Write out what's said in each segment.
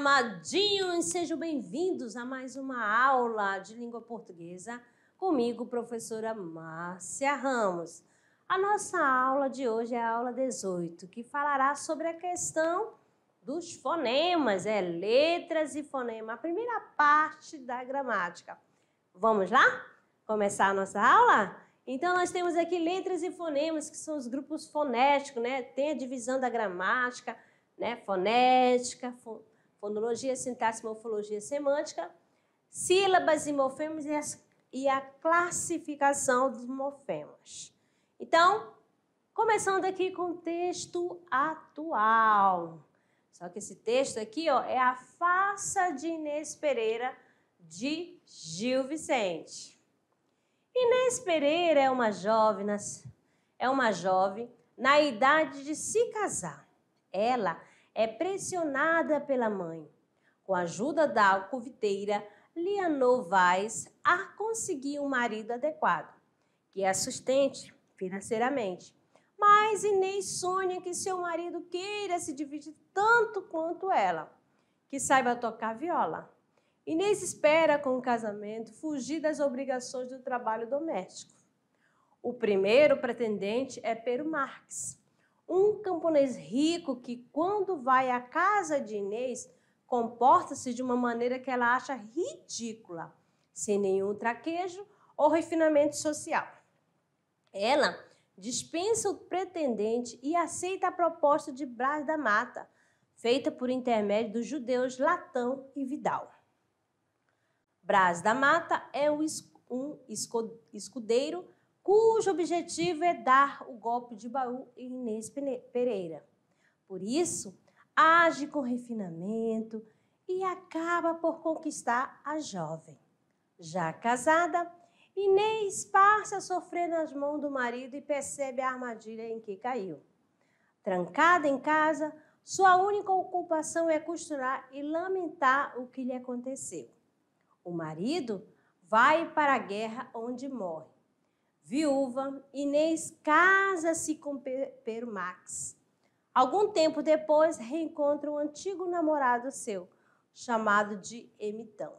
amadinhos, sejam bem-vindos a mais uma aula de língua portuguesa comigo, professora Márcia Ramos. A nossa aula de hoje é a aula 18, que falará sobre a questão dos fonemas, letras e fonema, a primeira parte da gramática. Vamos lá? Começar a nossa aula? Então, nós temos aqui letras e fonemas, que são os grupos fonéticos, né? Tem a divisão da gramática, né? Fonética, fonologia, sintaxe, morfologia, semântica, sílabas e morfemas e a classificação dos morfemas. Então, começando aqui com o texto atual. Só que esse texto aqui, ó, é A Farsa de Inês Pereira, de Gil Vicente. Inês Pereira é uma jovem na idade de se casar. Ela é pressionada pela mãe, com a ajuda da alcoviteira Lianor Vaz, a conseguir um marido adequado, que a sustente financeiramente. Mas Inês sonha que seu marido queira se dividir tanto quanto ela, que saiba tocar viola. Inês espera, com o casamento, fugir das obrigações do trabalho doméstico. O primeiro pretendente é Pero Marques, um camponês rico que, quando vai à casa de Inês, comporta-se de uma maneira que ela acha ridícula, sem nenhum traquejo ou refinamento social. Ela dispensa o pretendente e aceita a proposta de Brás da Mata, feita por intermédio dos judeus Latão e Vidal. Brás da Mata é um escudeiro cujo objetivo é dar o golpe de baú em Inês Pereira. Por isso, age com refinamento e acaba por conquistar a jovem. Já casada, Inês passa a sofrer nas mãos do marido e percebe a armadilha em que caiu. Trancada em casa, sua única ocupação é costurar e lamentar o que lhe aconteceu. O marido vai para a guerra, onde morre. Viúva, Inês casa-se com Pero Marques. Algum tempo depois, reencontra um antigo namorado seu, chamado de Emitão.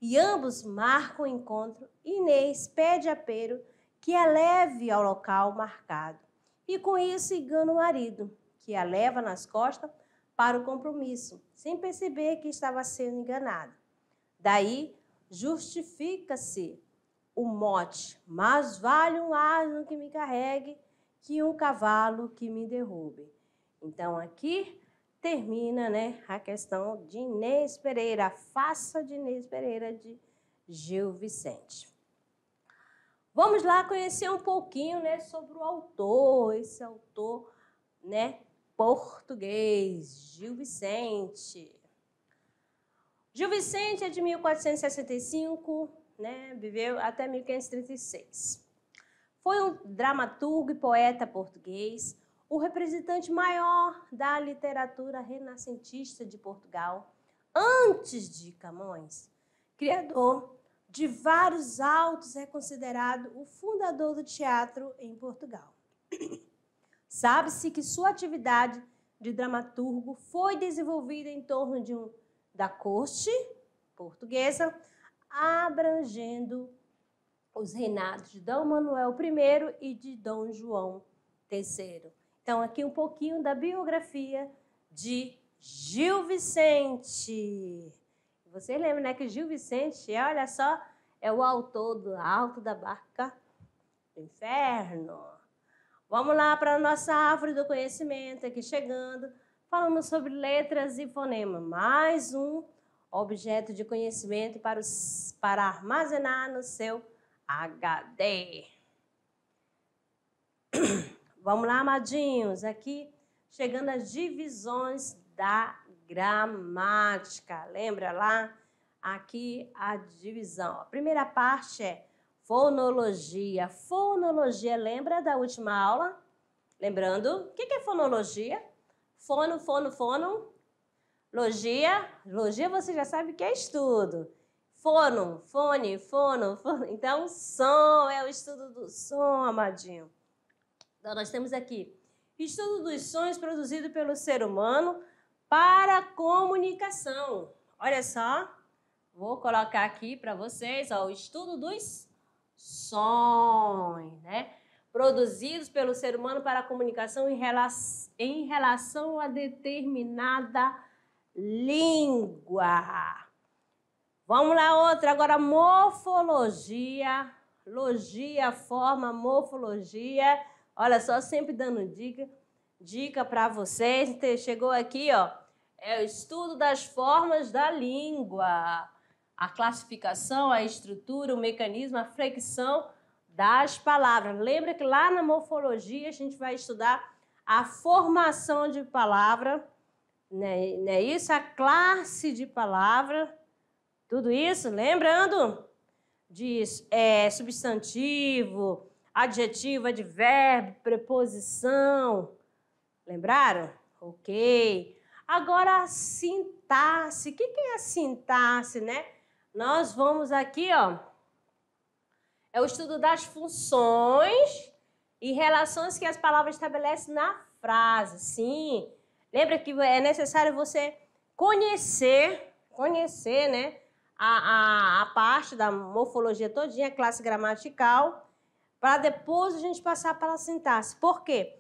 E ambos marcam o encontro. Inês pede a Pero que a leve ao local marcado. E com isso engana o marido, que a leva nas costas para o compromisso, sem perceber que estava sendo enganado. Daí, justifica-se o mote: mais vale um asno que me carregue que um cavalo que me derrube. Então, aqui termina, né, a questão de Inês Pereira, a farsa de Inês Pereira, de Gil Vicente. Vamos lá conhecer um pouquinho, né, sobre o autor, esse autor, né, português, Gil Vicente. Gil Vicente é de 1465, né, viveu até 1536. Foi um dramaturgo e poeta português, o representante maior da literatura renascentista de Portugal, antes de Camões. Criador de vários autos, é considerado o fundador do teatro em Portugal. Sabe-se que sua atividade de dramaturgo foi desenvolvida em torno da corte portuguesa, abrangendo os reinados de Dom Manuel I e de Dom João III. Então, aqui um pouquinho da biografia de Gil Vicente. Você lembra, né, que Gil Vicente, olha só, é o autor do Alto da Barca do Inferno. Vamos lá para a nossa árvore do conhecimento, aqui chegando, falando sobre letras e fonemas. Mais um objeto de conhecimento para armazenar no seu HD. Vamos lá, amadinhos, aqui chegando às divisões da gramática. Lembra lá? Aqui a divisão. A primeira parte é fonologia. Fonologia, lembra da última aula? Lembrando, o que é fonologia? Fono, fono, fono. Logia. Logia você já sabe que é estudo. Fono, fone, fono, fono. Então, som é o estudo do som, amadinho. Então, nós temos aqui estudo dos sons produzido pelo ser humano para comunicação. Olha só, vou colocar aqui para vocês, ó, o estudo dos sons, né? Produzidos pelo ser humano para a comunicação em relação a determinada língua. Vamos lá, outra. Agora, morfologia. Logia, forma, morfologia. Olha só, sempre dando dica para vocês. Chegou aqui, ó. É o estudo das formas da língua. A classificação, a estrutura, o mecanismo, a flexão das palavras. Lembra que lá na morfologia a gente vai estudar a formação de palavra, né? Isso, a classe de palavra, tudo isso, lembrando de substantivo, adjetivo, advérbio, preposição. Lembraram? Ok. Agora a sintaxe. O que é a sintaxe, né? Nós vamos aqui, ó. É o estudo das funções e relações que as palavras estabelecem na frase. Sim. Lembra que é necessário você conhecer, né? A parte da morfologia todinha, a classe gramatical, para depois a gente passar para a sintaxe. Por quê?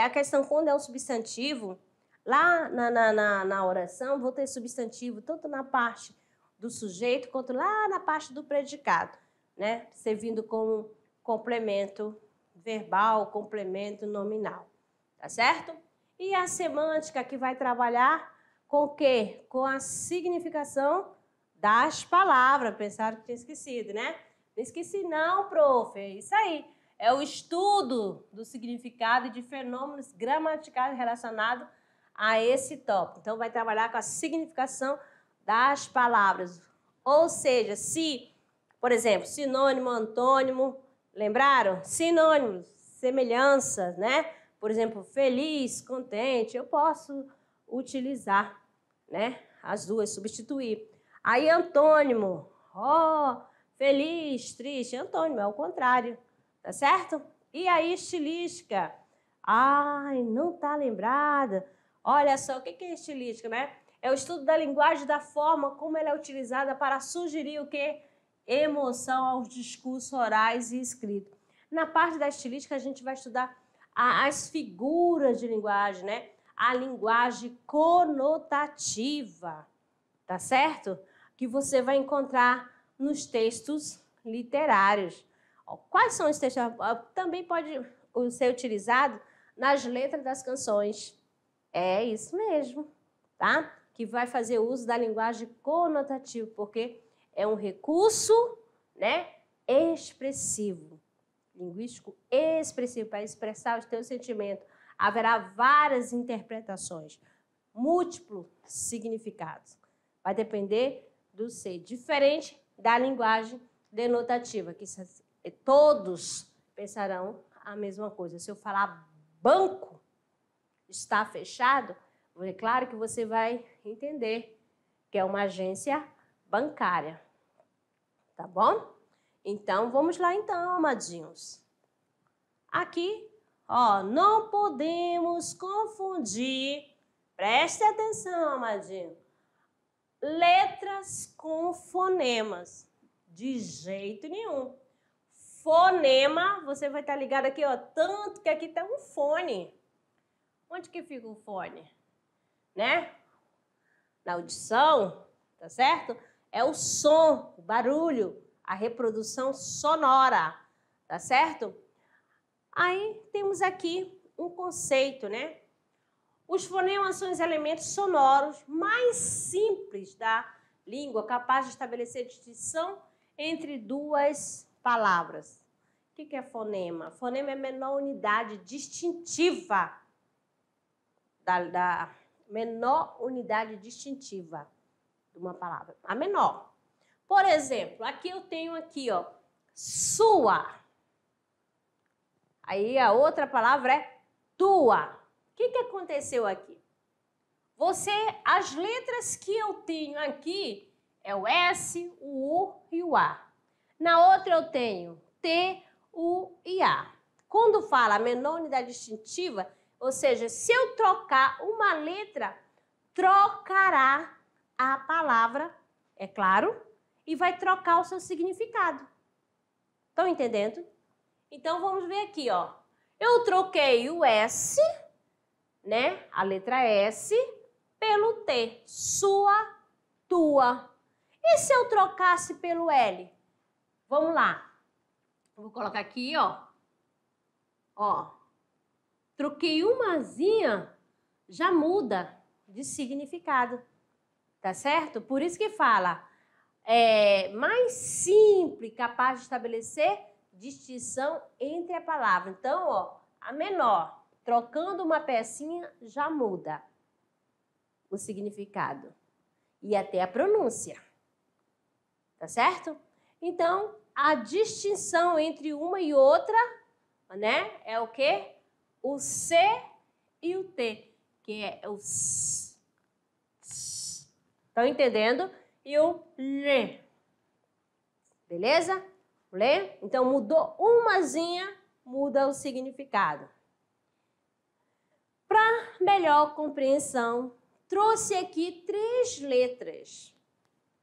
A questão quando é um substantivo, lá na oração, vou ter substantivo tanto na parte do sujeito quanto lá na parte do predicado, né? Servindo como complemento verbal, complemento nominal, tá certo? E a semântica que vai trabalhar com o quê? Com a significação das palavras. Pensaram que tinha esquecido, né? Não esqueci não, prof. É isso aí. É o estudo do significado e de fenômenos gramaticais relacionados a esse tópico. Então, vai trabalhar com a significação das palavras. Ou seja, se, por exemplo, sinônimo, antônimo, lembraram? Sinônimos, semelhanças, né? Por exemplo, feliz, contente, eu posso utilizar, né? As duas, substituir. Aí, antônimo, feliz, triste, antônimo, é o contrário, tá certo? E aí, estilística, ai, não tá lembrada. Olha só, o que é estilística, né? É o estudo da linguagem, da forma como ela é utilizada para sugerir o quê? Emoção aos discursos orais e escritos. Na parte da estilística, a gente vai estudar as figuras de linguagem, né? A linguagem conotativa, tá certo? Que você vai encontrar nos textos literários. Quais são os textos? Também pode ser utilizado nas letras das canções. É isso mesmo, tá? Que vai fazer uso da linguagem conotativa, porque é um recurso, né, expressivo, linguístico expressivo, para expressar os teus sentimentos. Haverá várias interpretações, múltiplos significados. Vai depender do ser, diferente da linguagem denotativa, que todos pensarão a mesma coisa. Se eu falar banco, está fechado, é claro que você vai entender que é uma agência bancária. Tá bom? Então, vamos lá então, amadinhos. Aqui, ó, não podemos confundir, preste atenção, amadinho, letras com fonemas, de jeito nenhum. Fonema, você vai estar ligado aqui, ó, tanto que aqui tem um fone. Onde que fica o fone? Né? Na audição, tá certo? É o som, o barulho, a reprodução sonora, tá certo? Aí temos aqui um conceito, né? Os fonemas são os elementos sonoros mais simples da língua, capazes de estabelecer distinção entre duas palavras. O que é fonema? Fonema é a menor unidade distintiva da menor unidade distintiva de uma palavra. A menor. Por exemplo, aqui eu tenho aqui, ó, sua. Aí a outra palavra é tua. O que aconteceu aqui? As letras que eu tenho aqui é o S, o U e o A. Na outra eu tenho T, U e A. Quando fala a menor unidade distintiva, Ou seja, se eu trocar uma letra, trocará a palavra, é claro, e vai trocar o seu significado. Estão entendendo? Então, vamos ver aqui, ó. Eu troquei o S, né? A letra S, pelo T. Sua, tua. E se eu trocasse pelo L? Vamos lá. Vou colocar aqui, ó. Ó. Troquei umazinha, já muda de significado. Tá certo? Por isso que fala, mais simples, capaz de estabelecer distinção entre a palavra. Então, ó, a menor, trocando uma pecinha, já muda o significado e até a pronúncia. Tá certo? Então, a distinção entre uma e outra, né, é o quê? O C e o T, que é o S. Estão entendendo? E o L. Beleza? Lê? Então, mudou umazinha, muda o significado. Para melhor compreensão, trouxe aqui 3 letras.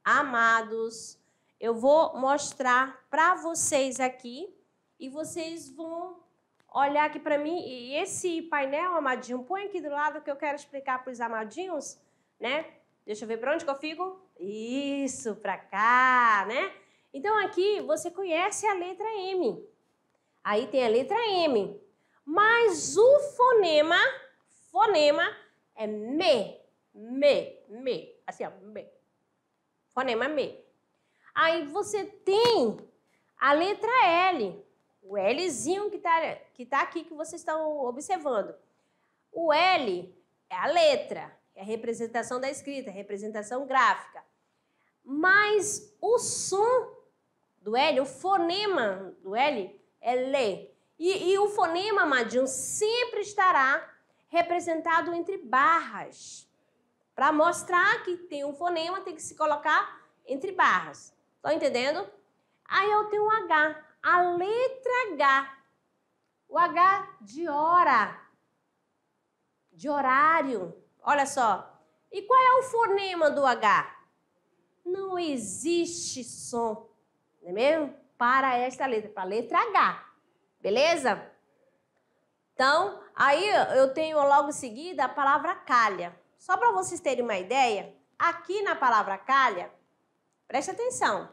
Amados, eu vou mostrar para vocês aqui e vocês vão olhar aqui para mim. E esse painel, amadinho, põe aqui do lado que eu quero explicar para os amadinhos, né? Deixa eu ver para onde que eu fico. Isso, para cá, né? Então, aqui você conhece a letra M. Aí tem a letra M. Mas o fonema é me. Assim, ó, me. Fonema me. Aí você tem a letra L. O Lzinho que tá aqui, que vocês estão observando. O L é a letra, é a representação da escrita, a representação gráfica. Mas o som do L, o fonema do L é lê. E o fonema, amadinho, sempre estará representado entre barras. Para mostrar que tem um fonema, tem que se colocar entre barras. Estão entendendo? Aí eu tenho um H, a letra H. O H de hora, de horário. Olha só. E qual é o fonema do H? Não existe som, não é mesmo? Para esta letra, para a letra H. Beleza? Então, aí eu tenho logo em seguida a palavra calha. Só para vocês terem uma ideia, aqui na palavra calha, preste atenção.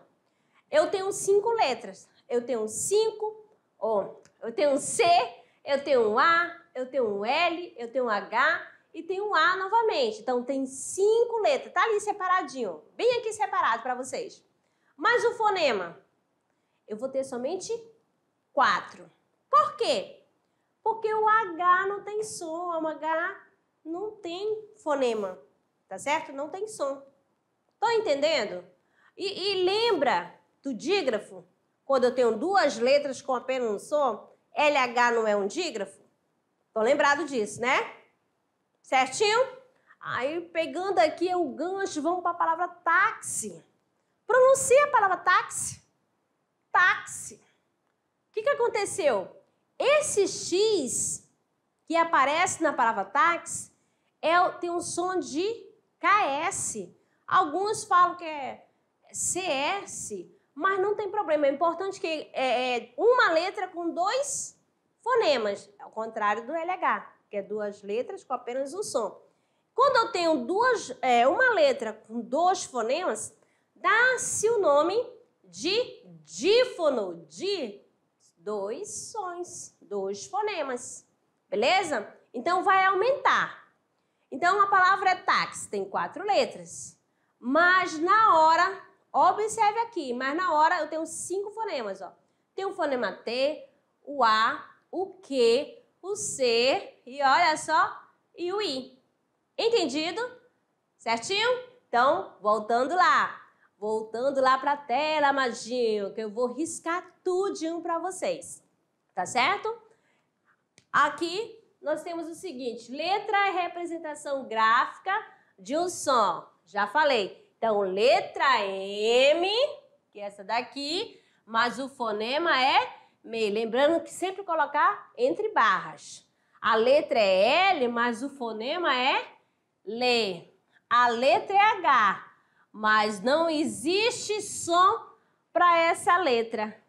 Eu tenho 5 letras. Eu tenho 5, eu tenho um C, eu tenho um A, eu tenho um L, eu tenho um H e tenho um A novamente. Então, tem 5 letras. Tá ali separadinho, bem aqui separado para vocês. Mas o fonema, eu vou ter somente 4. Por quê? Porque o H não tem som, o H não tem fonema, tá certo? Não tem som. Estão entendendo? E lembra do dígrafo? Quando eu tenho 2 letras com apenas um som, LH não é um dígrafo? Estão lembrados disso, né? Certinho? Aí, pegando aqui o gancho, vamos para a palavra táxi. Pronuncia a palavra táxi. Táxi. O que aconteceu? Esse X que aparece na palavra táxi tem um som de KS. Alguns falam que é CS, mas não tem problema. É importante que é uma letra com 2 fonemas, ao contrário do LH, que é 2 letras com apenas um som. Quando eu tenho uma letra com 2 fonemas, dá-se o nome de dífono, de 2 sons, 2 fonemas, beleza? Então, vai aumentar. Então, a palavra táxi tem 4 letras, mas na hora, observe aqui, mas na hora eu tenho 5 fonemas, ó. Tem o fonema T, o A, o Q, o C e olha só, e o I. Entendido? Certinho? Então, voltando lá para a tela, amadinho, que eu vou riscar tudinho para vocês. Tá certo? Aqui nós temos o seguinte, letra é representação gráfica de um som. Já falei. Então, letra M, que é essa daqui, mas o fonema é me. Lembrando que sempre colocar entre barras. A letra é L, mas o fonema é Lê. A letra é H, mas não existe som para essa letra.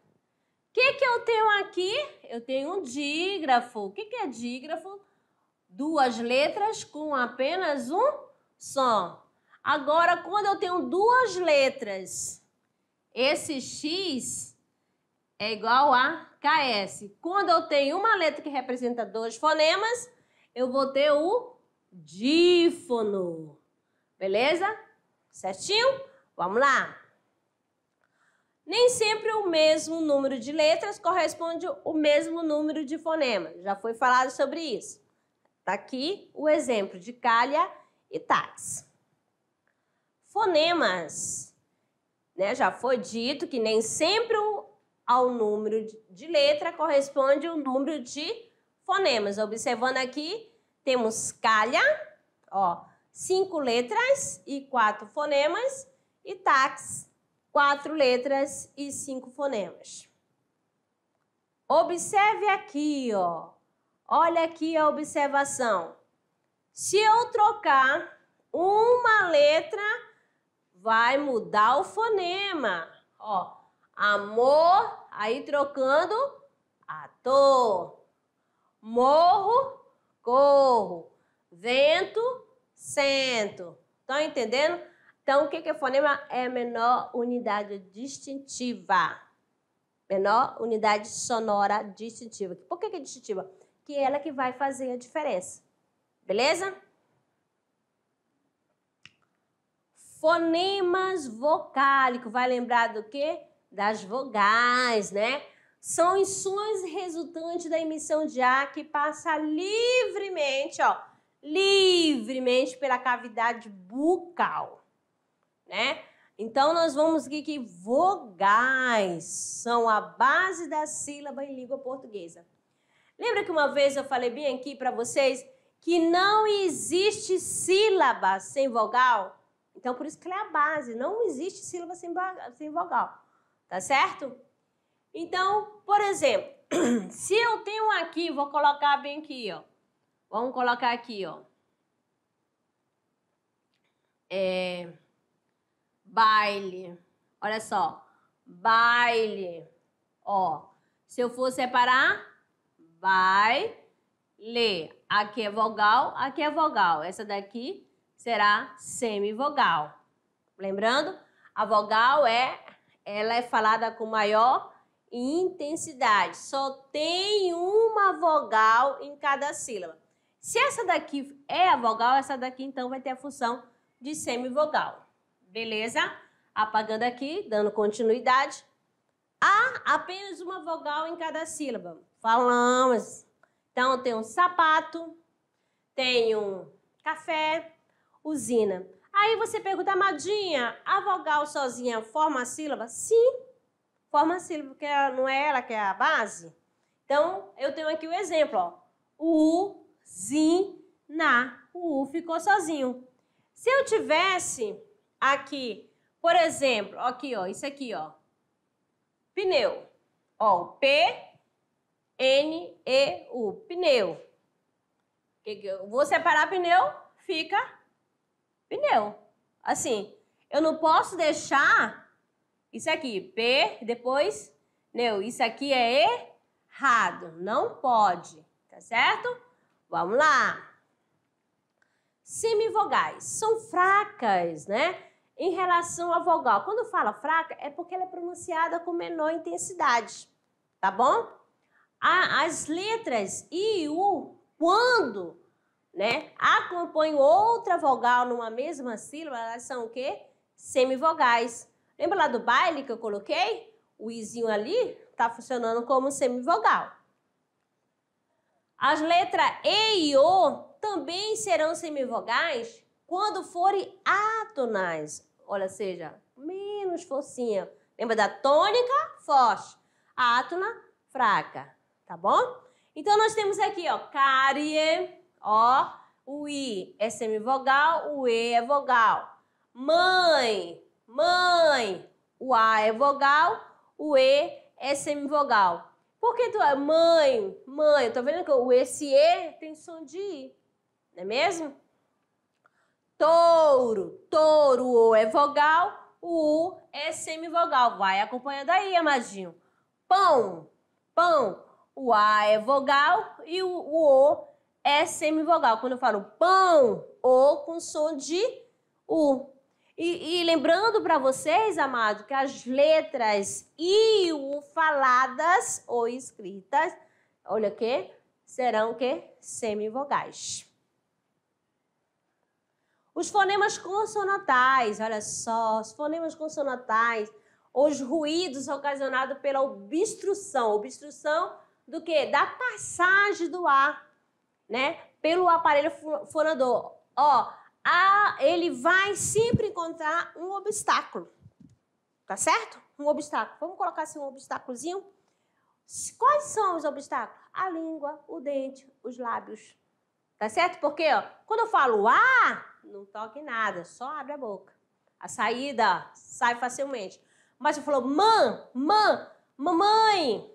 O que eu tenho aqui? Eu tenho um dígrafo. O que é dígrafo? Duas letras com apenas um som. Agora, quando eu tenho duas letras, esse X é igual a KS. Quando eu tenho uma letra que representa dois fonemas, eu vou ter o dífono. Beleza? Certinho? Vamos lá. Nem sempre o mesmo número de letras corresponde ao mesmo número de fonemas. Já foi falado sobre isso. Está aqui o exemplo de calha e táxi. Fonemas. Né? Já foi dito que nem sempre ao número de letra corresponde o número de fonemas. Observando aqui, temos calha, ó, 5 letras e 4 fonemas, e táxi, 4 letras e 5 fonemas. Observe aqui, ó. Olha aqui a observação. Se eu trocar uma letra, vai mudar o fonema. Ó, amor, aí trocando, ator. Morro, corro. Vento, sento. Estão entendendo? Então, o que é fonema? É a menor unidade distintiva. Menor unidade sonora distintiva. Por que é distintiva? Que é ela que vai fazer a diferença. Beleza? Fonemas vocálicos. Vai lembrar do quê? Das vogais, né? São os sons resultantes da emissão de ar que passa livremente, ó, livremente pela cavidade bucal, né? Então, nós vamos ver que vogais são a base da sílaba em língua portuguesa. Lembra que uma vez eu falei bem aqui para vocês que não existe sílaba sem vogal? Então, por isso que ela é a base. Não existe sílaba sem vogal. Tá certo? Então, por exemplo, se eu tenho aqui, vou colocar bem aqui, ó. Vamos colocar aqui, ó. Baile. Olha só. Baile. Ó. Se eu for separar, vai, lê. Aqui é vogal, aqui é vogal. Essa daqui será semivogal. Lembrando, a vogal ela é falada com maior intensidade. Só tem uma vogal em cada sílaba. Se essa daqui é a vogal, essa daqui então vai ter a função de semivogal. Beleza? Apagando aqui, dando continuidade. Há apenas uma vogal em cada sílaba. Falamos. Então, tem um sapato, tem um café, usina. Aí você pergunta, Amadinha, a vogal sozinha forma a sílaba? Sim, forma a sílaba, porque não é ela que é a base. Então, eu tenho aqui o exemplo, ó. Usina. O U ficou sozinho. Se eu tivesse aqui, por exemplo, aqui, ó, isso aqui, ó. Pneu. Ó, P-N-E-U, pneu. Eu vou separar pneu, fica pneu. Assim, eu não posso deixar isso aqui, P, depois neu. Isso aqui é errado, não pode, tá certo? Vamos lá. Semivogais são fracas, né? Em relação à vogal. Quando fala fraca, é porque ela é pronunciada com menor intensidade, tá bom? As letras I e U, quando, né, acompanham outra vogal numa mesma sílaba, elas são o quê? Semivogais. Lembra lá do baile que eu coloquei? O izinho ali está funcionando como semivogal. As letras E e O também serão semivogais quando forem atonais. Olha, seja, menos forcinha. Lembra da tônica? Forte. Átona, fraca. Tá bom? Então, nós temos aqui, ó, cárie, ó, o I é semivogal, o E é vogal. Mãe, mãe, o A é vogal, o E é semivogal. Por que tu é mãe? Mãe, eu tô vendo que esse E tem som de I, não é mesmo? Touro, touro, O é vogal, o U é semivogal. Vai acompanhando aí, amadinho. Pão, pão, o A é vogal e o O é semivogal. Quando eu falo pão, O com som de U. E lembrando para vocês, amados, que as letras I e U faladas ou escritas, olha que serão que semivogais. Os fonemas consonantais, olha só, os fonemas consonantais, os ruídos ocasionados pela obstrução. Obstrução do quê? Da passagem do ar, né? Pelo aparelho fonador. Ó, ele vai sempre encontrar um obstáculo, tá certo? Um obstáculo. Vamos colocar assim um obstáculozinho? Quais são os obstáculos? A língua, o dente, os lábios. Tá certo? Porque, ó, quando eu falo não toque nada, só abre a boca. A saída sai facilmente. Mas eu falo mamãe,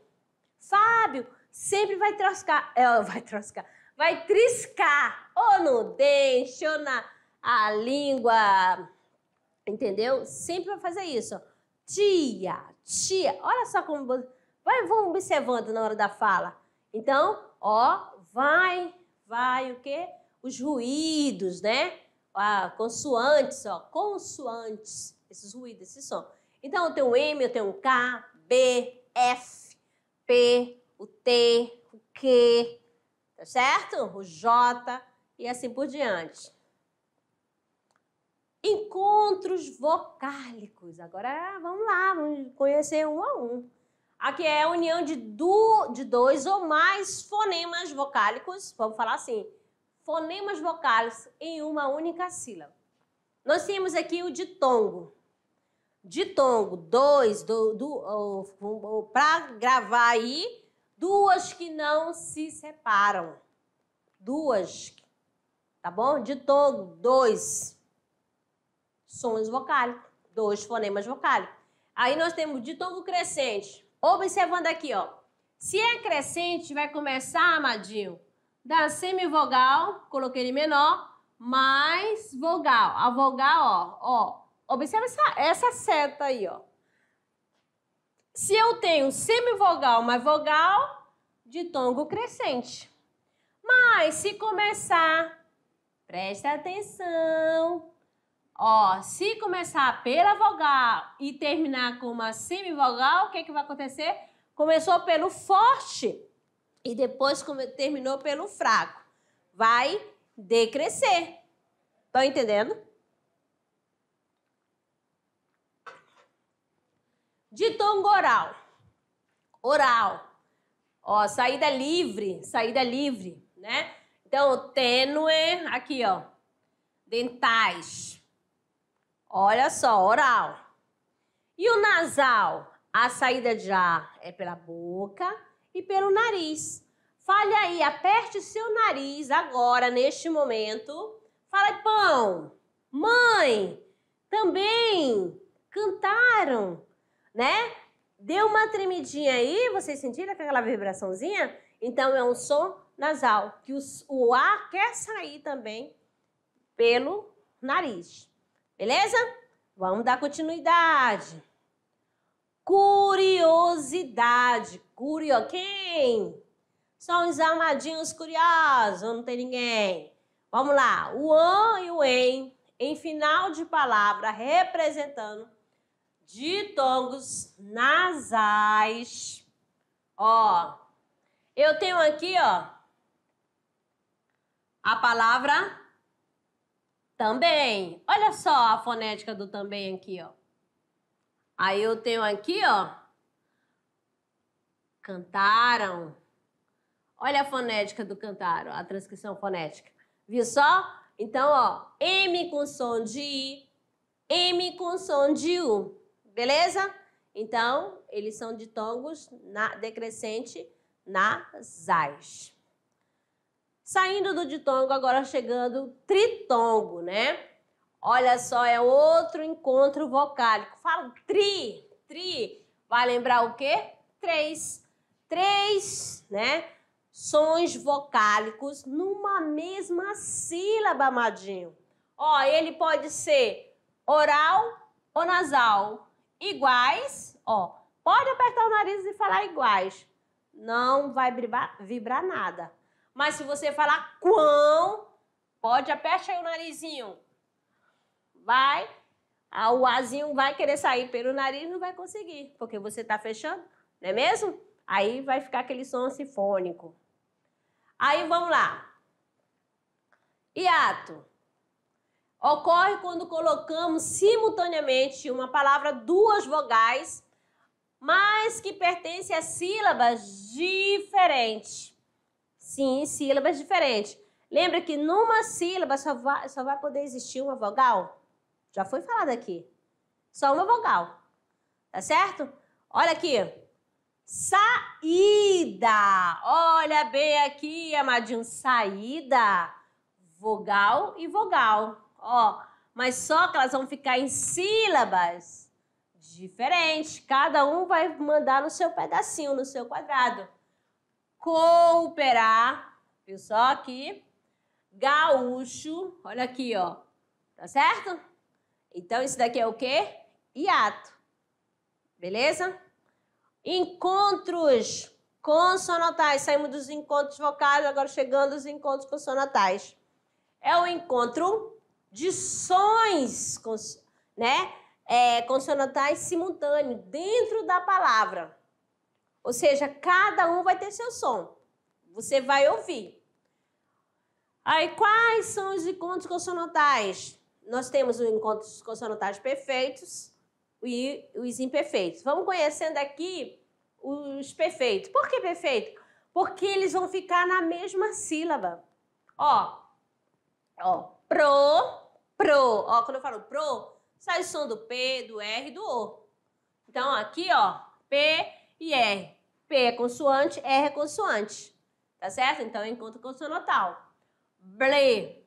Fábio, sempre vai troscar, vai triscar, ou no dente, ou na língua, entendeu? Sempre vai fazer isso. Tia, olha só como, vamos observando na hora da fala. Então, ó, vai o quê? Os ruídos, né? Consoantes, ó, consoantes, esses ruídos, esse som. Então, eu tenho um M, eu tenho um K, B, F, P, o T, o Q, tá certo? O J e assim por diante. Encontros vocálicos. Agora, vamos lá, vamos conhecer um a um. Aqui é a união de dois ou mais fonemas vocálicos, vamos falar assim, fonemas vocálicos em uma única sílaba. Nós temos aqui o ditongo. Ditongo, para gravar aí, duas que não se separam. Duas, tá bom? Ditongo, dois sons vocálicos, dois fonemas vocálicos. Aí nós temos ditongo crescente. Observando aqui, ó. Se é crescente, vai começar, amadinho, da semivogal, coloquei ele menor, mais vogal. A vogal, ó. Observa essa seta aí, ó. Se eu tenho semivogal mais vogal, ditongo crescente. Mas se começar, presta atenção, ó, se começar pela vogal e terminar com uma semivogal, o que vai acontecer? Começou pelo forte e depois terminou pelo fraco. Vai decrescer. Estão entendendo? Ditongo oral. Oral. Ó, saída livre, né? Então, tênue, aqui, ó. Dentais. Olha só, oral. E o nasal? A saída de ar é pela boca e pelo nariz. Fale aí, aperte seu nariz agora, neste momento. Fala, pão, mãe, também cantaram, né? Deu uma tremidinha aí, vocês sentiram aquela vibraçãozinha? Então, é um som nasal, que o ar quer sair também pelo nariz. Beleza? Vamos dar continuidade. Curiosidade. Quem? São os amadinhos curiosos, não tem ninguém. Vamos lá. O an e o em final de palavra, representando ditongos nasais. Ó, eu tenho aqui, ó, a palavra também. Olha só a fonética do também aqui, ó. Aí eu tenho aqui, ó, cantaram. Olha a fonética do cantaram, a transcrição fonética. Viu só? Então, ó, M com som de I, M com som de U. Beleza? Então, eles são ditongos decrescente nasais. Saindo do ditongo, agora chegando o tritongo, né? Olha só, é outro encontro vocálico. Fala tri. Vai lembrar o quê? 3. 3, né, sons vocálicos numa mesma sílaba, amadinho. Ó, ele pode ser oral ou nasal. Iguais, ó. Pode apertar o nariz e falar iguais. Não vai vibrar nada. Mas se você falar quão, pode apertar aí o narizinho. Vai, o azinho vai querer sair pelo nariz e não vai conseguir, porque você está fechando, não é mesmo? Aí vai ficar aquele som sinfônico. Aí vamos lá. Hiato. Ocorre quando colocamos simultaneamente uma palavra duas vogais, mas que pertencem a sílabas diferentes. Sim, sílabas diferentes. Lembra que numa sílaba só vai poder existir uma vogal? Já foi falado aqui. Só uma vogal. Tá certo? Olha aqui. Saída. Olha bem aqui, amadinho. Saída. Vogal e vogal. Ó, mas só que elas vão ficar em sílabas diferentes. Cada um vai mandar no seu pedacinho, no seu quadrado. Cooperar. Viu só aqui? Gaúcho. Olha aqui, ó. Tá certo? Então, isso daqui é o quê? Hiato. Beleza? Encontros consonantais. Saímos dos encontros vocais, agora chegando aos encontros consonantais. É o encontro de sons, né? Consonantais simultâneos dentro da palavra. Ou seja, cada um vai ter seu som. Você vai ouvir. Aí, quais são os encontros consonantais? Nós temos os encontros consonantais perfeitos e os imperfeitos. Vamos conhecendo aqui os perfeitos. Por que perfeito? Porque eles vão ficar na mesma sílaba. Ó, pro. Ó, quando eu falo pro, sai o som do P, do R e do O. Então, aqui, ó, P e R. P é consoante, R é consoante. Tá certo? Então, é encontro consonantal. Ble,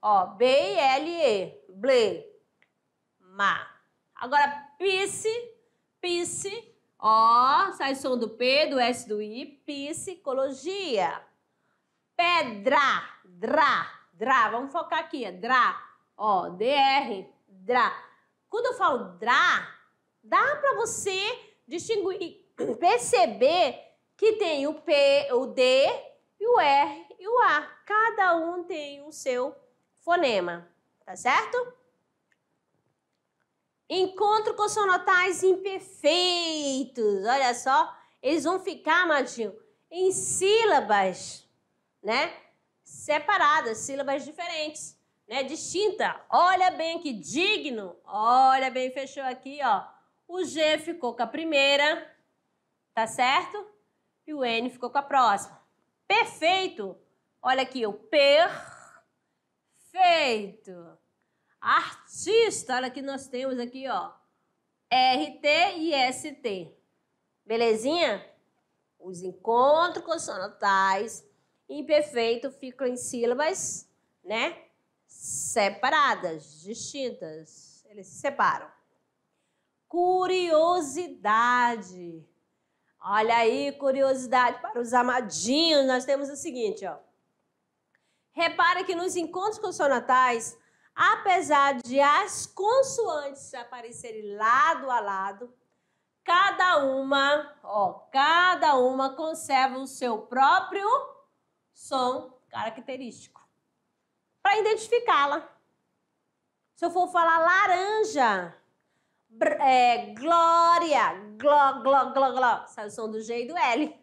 ó, B-I-L-E, ble, ma. Agora, pisse, ó, sai o som do P, do S, do I, psicologia. Pedra, drá, vamos focar aqui, drá, ó, D-R, drá. Quando eu falo drá, dá para você distinguir, perceber que tem o P, o D e o R e o A. Cada um tem o seu fonema, tá certo? Encontro consonantais imperfeitos. Olha só, eles vão ficar, amadinho, em sílabas, né? Separadas, sílabas diferentes, né? Distinta. Olha bem aqui, digno. Olha bem, fechou aqui, ó. O G ficou com a primeira, tá certo? E o N ficou com a próxima. Perfeito. Olha aqui, o perfeito. Artista, olha que nós temos aqui, ó. RT e ST. Belezinha? Os encontros consonantais imperfeitos ficam em sílabas, né? Separadas, distintas. Eles se separam. Curiosidade. Olha aí, curiosidade para os amadinhos. Nós temos o seguinte, ó. Repara que nos encontros consonantais, apesar de as consoantes aparecerem lado a lado, cada uma conserva o seu próprio som característico para identificá-la. Se eu for falar laranja, glória, gló, sai o som do G e do L.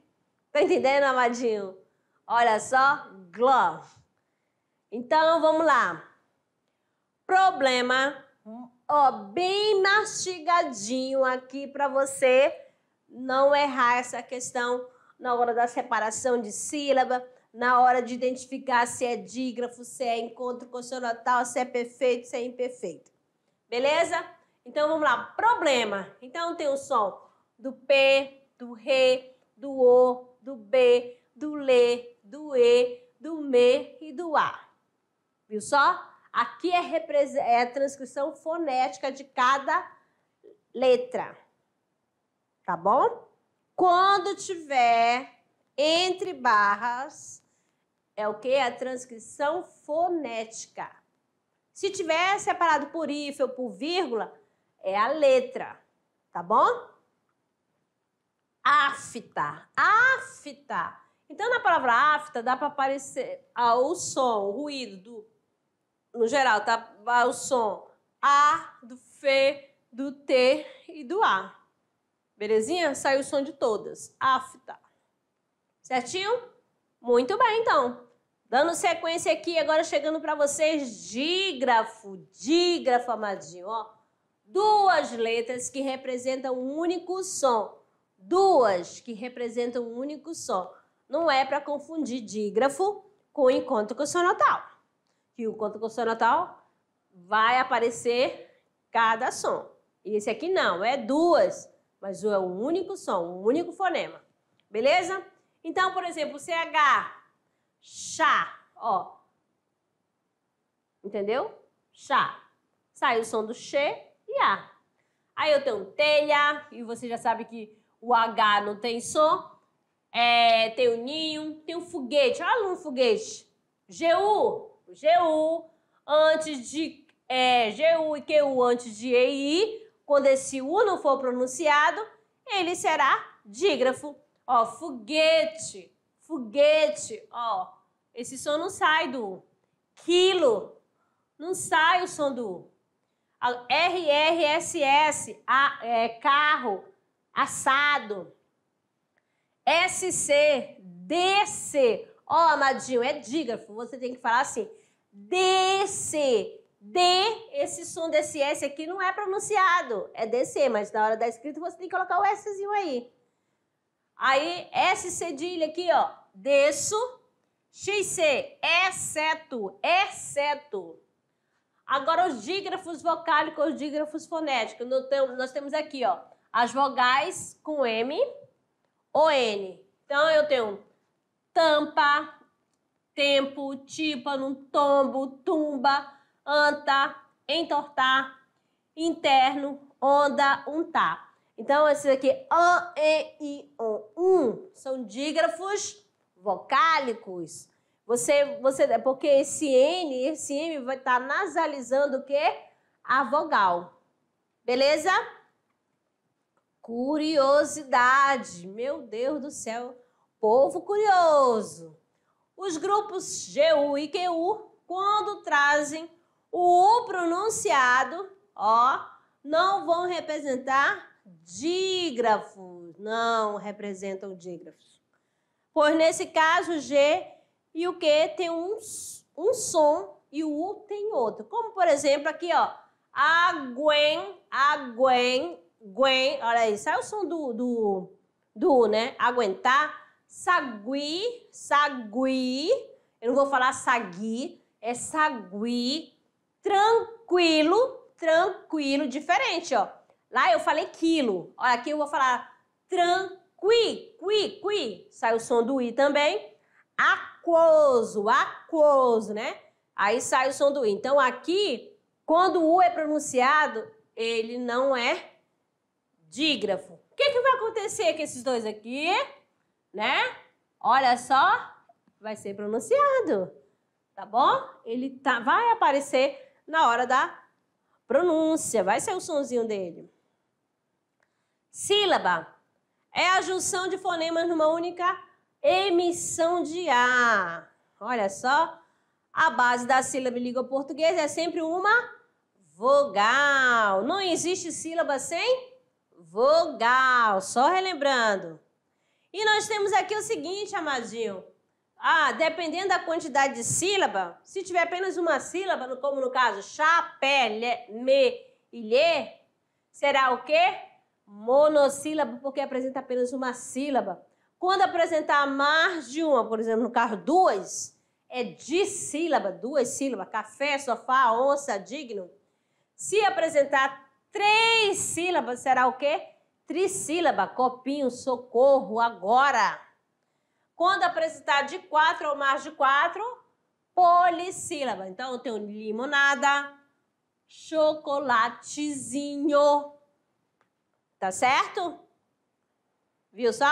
Tá entendendo, amadinho? Olha só, gló. Então, vamos lá. Problema, ó, bem mastigadinho aqui para você não errar essa questão na hora da separação de sílaba, na hora de identificar se é dígrafo, se é encontro consonantal, se é perfeito, se é imperfeito. Beleza? Então, vamos lá. Problema. Então, tem o som do P, do Re, do O, do B, do Lê, do E, do Me e do A. Viu só? Aqui é a transcrição fonética de cada letra. Tá bom? Quando tiver entre barras, é o quê? A transcrição fonética. Se tiver separado por hífen ou por vírgula, é a letra, tá bom? Afta, afta. Então, na palavra afta, dá para aparecer o som, o ruído, no geral, tá? O som A, do F, do T e do A. Belezinha? Saiu o som de todas. Afta. Certinho? Muito bem, então. Dando sequência aqui, agora chegando para vocês, dígrafo. Dígrafo, amadinho, ó. Duas letras que representam um único som. Duas que representam um único som. Não é para confundir dígrafo com encontro consonantal. Que o encontro consonantal vai aparecer cada som. E esse aqui não, é duas, mas é um único som, um único fonema. Beleza? Então, por exemplo, CH, chá, ó. Entendeu? Chá. Sai o som do X e A. Aí eu tenho telha, e você já sabe que o H não tem som. Tem o ninho, tem o foguete. Olha um foguete. GU, antes de GU e QU antes de EI, quando esse U não for pronunciado, ele será dígrafo. Ó, foguete, ó. Esse som não sai do U. Quilo, não sai o som do U. RRSS, carro, assado. SC, DC. Ó, amadinho, é dígrafo. Você tem que falar assim. DC. D, esse som desse S aqui não é pronunciado. É DC, mas na hora da escrita você tem que colocar o Szinho aí. Aí, S cedilha aqui, ó. Desço. XC, exceto. Agora, os dígrafos vocálicos, os dígrafos fonéticos. Nós temos aqui, ó, as vogais com M, O, N. Então, eu tenho tampa, tempo, tímpano, tombo, tumba, anta, entortar, interno, onda, untar. Então, esses aqui, A, E, I, O, são dígrafos vocálicos. Porque esse M vai estar nasalizando o quê? A vogal. Beleza? Curiosidade. Meu Deus do céu. Povo curioso. Os grupos GU e QU, quando trazem o U pronunciado, ó, não vão representar dígrafos. Não representam dígrafos. Pois nesse caso, o G e o Q tem um som e o U tem outro. Como, por exemplo, aqui, ó. Aguen. Olha aí, sai o som do U, né? Aguentar. Sagui. Eu não vou falar sagui, é sagui. Tranquilo, diferente, ó. Lá eu falei quilo. Olha, aqui eu vou falar tranqui. Sai o som do I também. Aquoso, né? Aí sai o som do I. Então, aqui, quando o U é pronunciado, ele não é dígrafo. O que vai acontecer com esses dois aqui, né? Olha só, vai ser pronunciado, tá bom? Ele vai aparecer na hora da pronúncia, vai ser o sonzinho dele. Sílaba é a junção de fonemas numa única emissão de A. Olha só, a base da sílaba em língua portuguesa é sempre uma vogal. Não existe sílaba sem vogal, só relembrando. E nós temos aqui o seguinte, amadinho. Dependendo da quantidade de sílaba, se tiver apenas uma sílaba, como no caso chá, pé, me e lhe, será o quê? Monossílaba, porque apresenta apenas uma sílaba. Quando apresentar mais de uma, por exemplo, no caso duas, é dissílaba, duas sílabas, café, sofá, onça, digno. Se apresentar 3 sílabas, será o quê? Trissílaba, copinho, socorro, agora. Quando apresentar de 4 ou mais de 4, polissílaba. Então, eu tenho limonada, chocolatezinho. Tá certo? Viu só?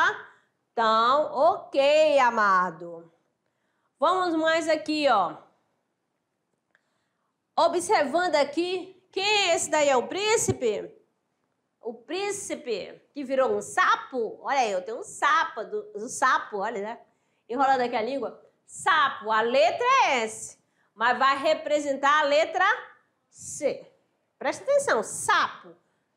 Então, ok, amado. Vamos mais aqui, ó. Observando aqui, quem é esse daí? É o príncipe? O príncipe que virou um sapo? Olha aí, eu tenho um sapo, do sapo, olha, né? Enrolando aqui a língua. Sapo, a letra é S, mas vai representar a letra C. Presta atenção, sapo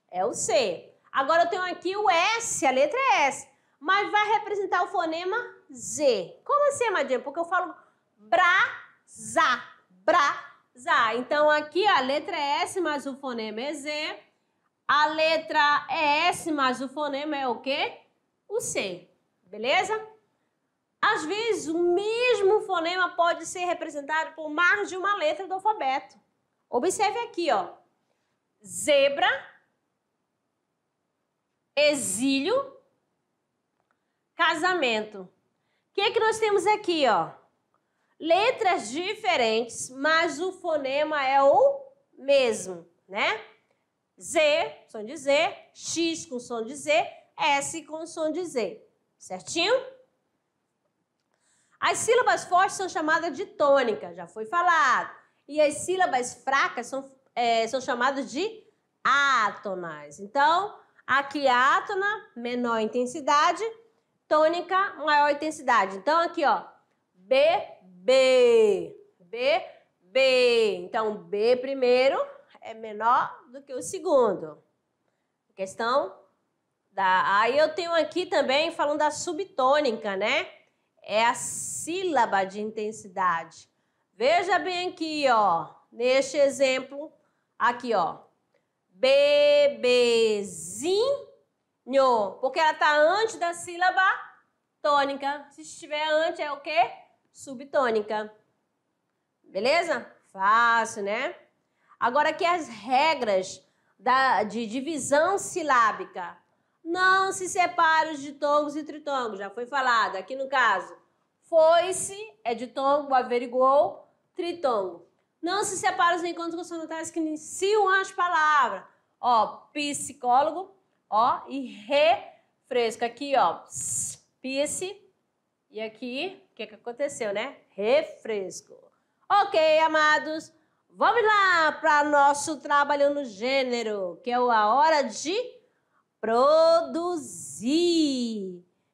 é o C. Agora eu tenho aqui o S, a letra é S, mas vai representar o fonema Z. Como assim, amadinha? Porque eu falo brasa, brasa. Então aqui a letra é S, mas o fonema é Z. A letra é S, mas o fonema é o quê? O C. Beleza? Às vezes, o mesmo fonema pode ser representado por mais de uma letra do alfabeto. Observe aqui, ó. Zebra, exílio, casamento. O que nós temos aqui, ó? Letras diferentes, mas o fonema é o mesmo, né? Z, som de Z, X com som de Z, S com som de Z. Certinho? As sílabas fortes são chamadas de tônica, já foi falado. E as sílabas fracas são chamadas de átonas. Então, aqui átona, menor intensidade, tônica, maior intensidade. Então, aqui, ó, B, B, B, B. Então, B primeiro é menor do que o segundo. Questão da... Aí eu tenho aqui também, falando da subtônica, né? É a sílaba de intensidade. Veja bem aqui, ó, neste exemplo, aqui, ó, bebezinho, porque ela está antes da sílaba tônica. Se estiver antes, é o quê? Subtônica. Beleza? Fácil, né? Agora aqui as regras de divisão silábica. Não se separa os ditongos e tritongos, já foi falado. Aqui no caso, foi-se é ditongo, averiguou, tritongo. Não se separa os encontros consonantais que iniciam as palavras. Ó, psicólogo, ó, e refresco. Aqui, ó, pisse. E aqui, o que aconteceu, né? Refresco. Ok, amados. Vamos lá para nosso trabalho no gênero, que é a hora de produzir.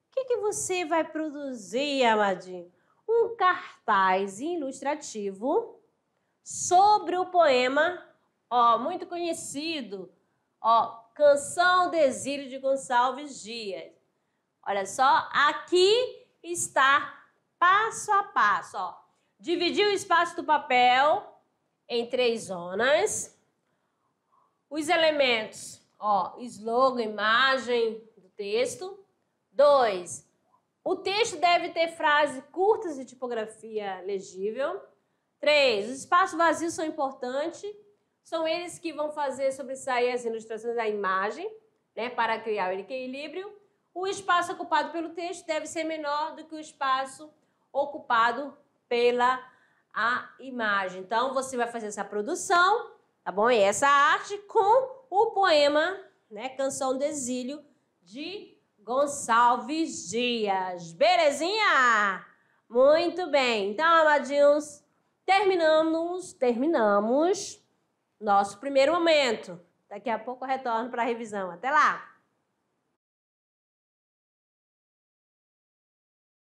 O que você vai produzir, amadinho? Um cartaz ilustrativo sobre o poema, ó, muito conhecido, ó, Canção de Exílio de Gonçalves Dias. Olha só, aqui está passo a passo, ó. Dividir o espaço do papel em 3 zonas. Os elementos, ó, slogan, imagem do texto. 2. O texto deve ter frases curtas e tipografia legível. 3. Os espaços vazios são importantes. São eles que vão fazer sobressair as ilustrações da imagem, né, para criar o equilíbrio. O espaço ocupado pelo texto deve ser menor do que o espaço ocupado pela imagem. Então, você vai fazer essa produção, tá bom? E essa arte com o poema, né, Canção do Exílio, de Gonçalves Dias. Belezinha? Muito bem. Então, amadinhos, terminamos nosso primeiro momento. Daqui a pouco eu retorno para a revisão. Até lá!